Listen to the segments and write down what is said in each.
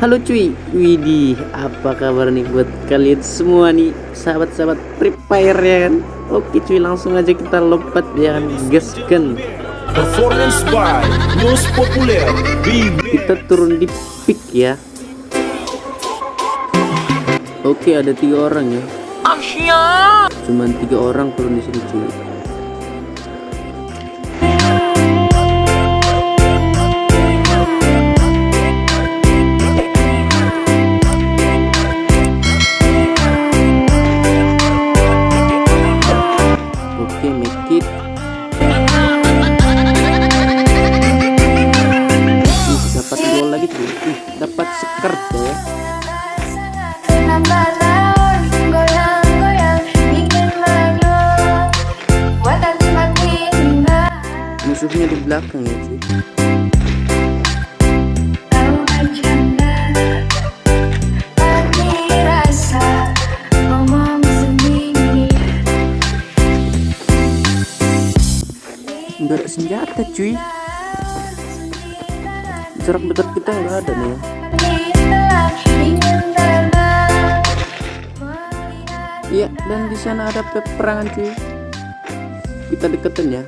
Halo cuy, widih, apa kabar nih buat kalian semua nih, sahabat-sahabat Free Fire ya kan? Oke cuy, langsung aja kita lompat ya kan, gaskan. Performance by News Populer. Kita turun di pick ya. Oke, ada 3 orang ya. Cuman 3 orang turun di sini cuy. Oke, make it. Dapat gol lagi cuy. Dapat skirt ya. Musuhnya di belakang ya cuy. Nggak ada senjata cuy. Jarak dekat kita nggak ada nih ya. Iya, dan di sana ada peperangan cuy. Kita deketin ya.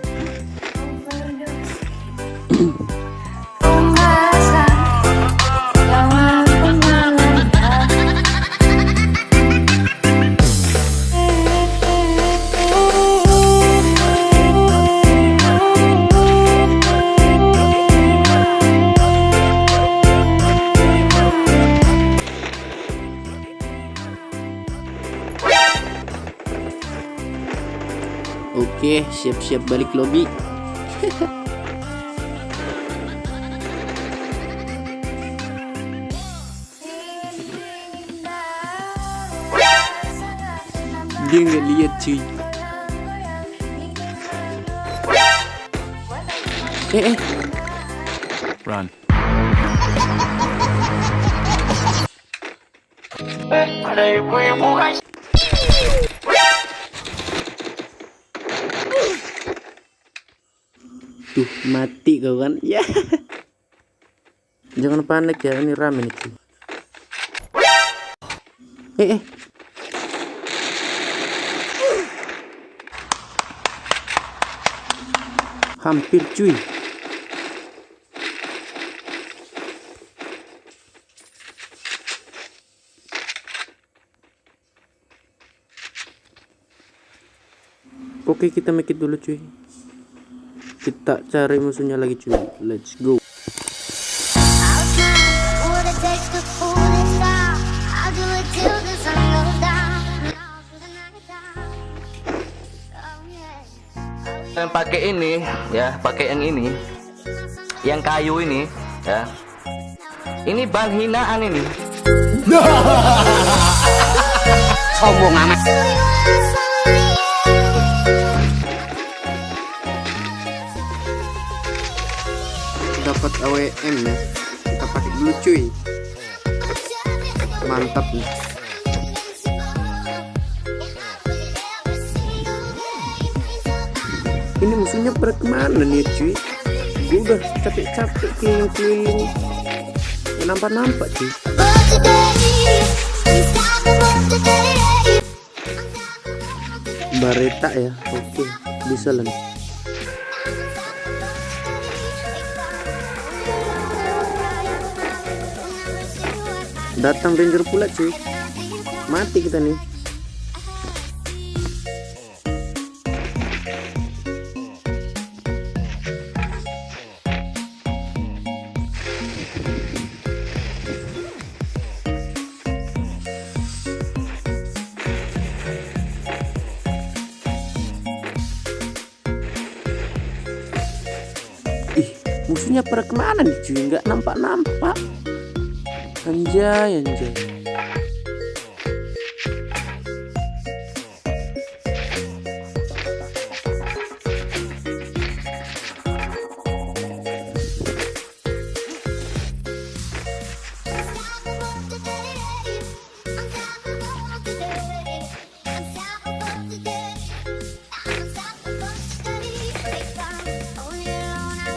Oke, siap-siap balik lobby. Dia nggak lihat cuy. Run. Tuh, mati kau kan? Ya. Jangan panik ya, ini rame nih cuy. Hampir cuy. Oke, kita make it dulu cuy. Kita cari musuhnya lagi cuy. Let's go. Yang pakai ini ya, pakai yang ini, yang kayu ini ya, ini bahan hinaan ini. Sombong amat. Dapat AWM ya, kita pakai dulu cuy. Mantap nih. Ini musuhnya pada kemana nih cuy? Gue udah capek-capek keliling-keliling, nggak nampak-nampak cuy. Bareta ya, oke, bisa lah nih. Datang ranger pula cuy, mati kita nih. Musuhnya pada kemana nih cuy, nggak nampak-nampak. Anjay.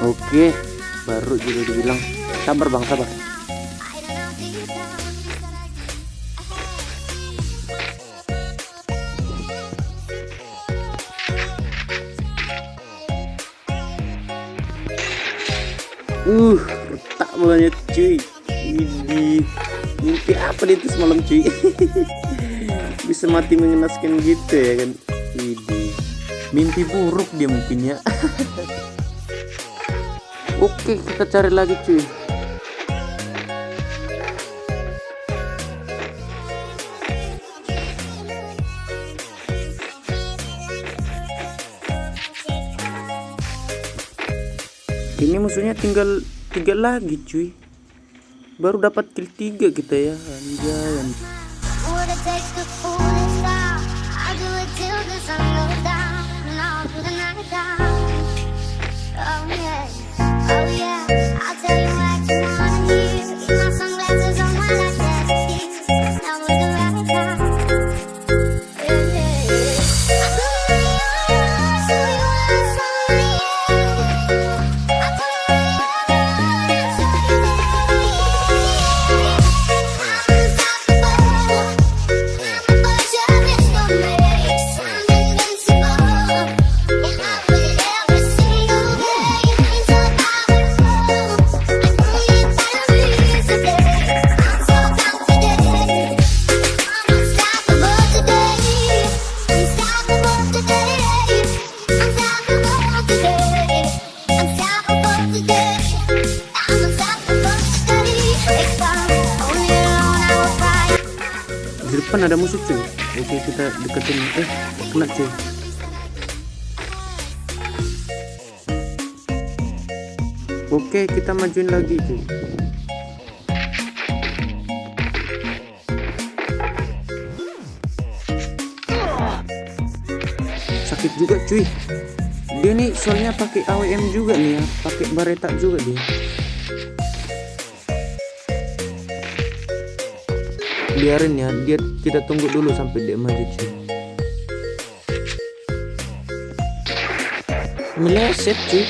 Oke, baru juga dibilang sabar bang, sabar. retak bolanya cuy. Widih, mimpi apa dia tuh semalam cuy? Bisa mati mengenaskan gitu ya kan. Widih, mimpi buruk dia mungkin ya. Oke, kita cari lagi cuy. Ini musuhnya tinggal 3 lagi cuy. Baru dapat kill 3 kita ya. Anjay. Di depan ada musuh cuy. Oke, kita deketin. Kena cuy. Oke, kita majuin lagi cuy. Sakit juga cuy. Dia nih soalnya pakai AWM juga nih ya, pakai Baretta juga dia. Biarin ya, kita tunggu dulu sampai dia maju cuy. Meleset cuy.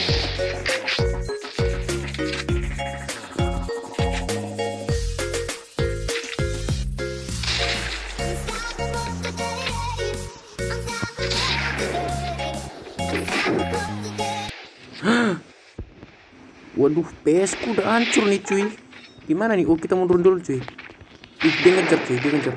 Waduh, PS ku udah hancur nih cuy. Gimana nih? Oh, kita mundur dulu cuy. Dia ngejar cuy, dia ngejar.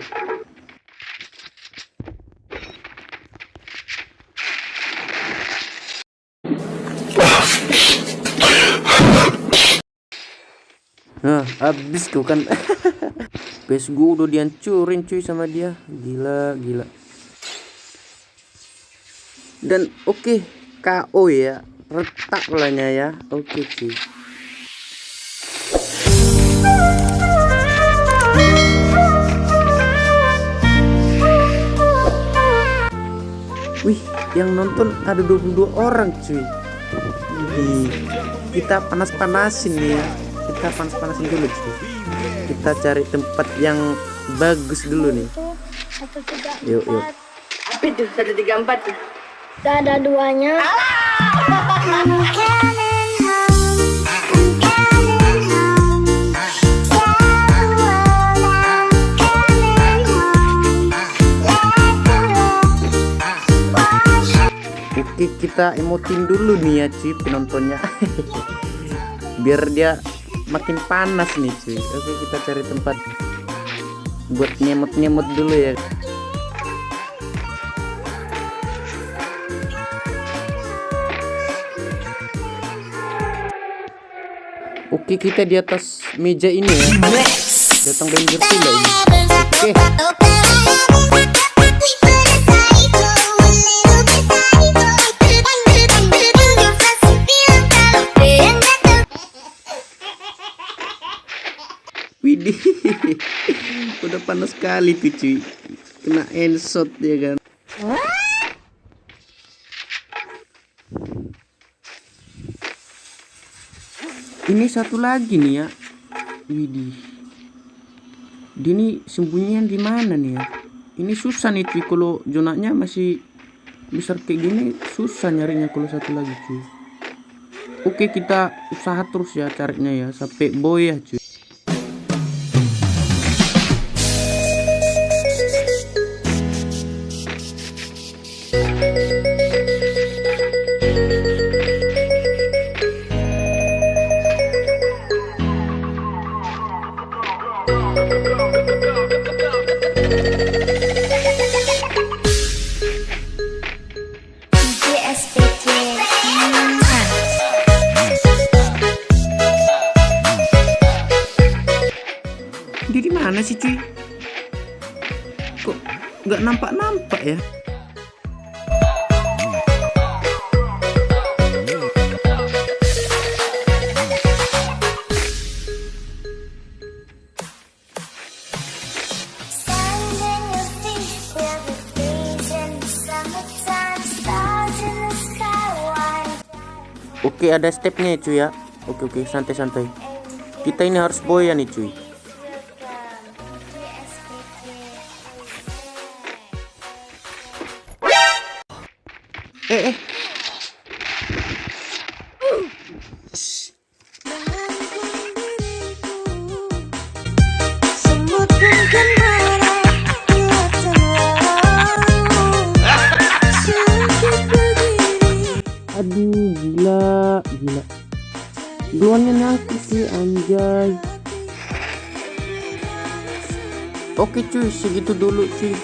Nah, habis kau kan. PS gue udah dihancurin cuy sama dia. Gila, gila. Dan oke, KO ya. Retak polanya ya. Oke cuy. Wih, yang nonton ada 22 orang cuy. Kita panas-panasin nih ya. Kita panas-panasin dulu cuy. Kita cari tempat yang bagus dulu nih. Yuk, yuk. Apa itu? 134 tuh. Gak ada duanya. Oke, kita emotin dulu nih ya cuy penontonnya. Biar dia makin panas nih cuy. Oke, kita cari tempat buat nyemot-nyemot dulu ya. Oke, kita di atas meja ini ya. Datang Ranger Sila ini. Oke. Widih. Udah panas sekali tuh cuy. Kena headshot ya kan. Ini satu lagi nih ya. Widih. Dia nih sembunyian di mana nih ya? Ini susah nih cuy, kalau zonanya masih besar kayak gini susah nyarinya kalau satu lagi cuy. Oke, kita usaha terus ya carinya ya sampai boy ya cuy. nampak ya. Oke, ada stepnya ya cuy ya. Oke, santai-santai. Kita ini harus boya nih cuy. Aduh, gila. Duluannya nyangkut sih, anjay. Oke cuy, segitu dulu cuy.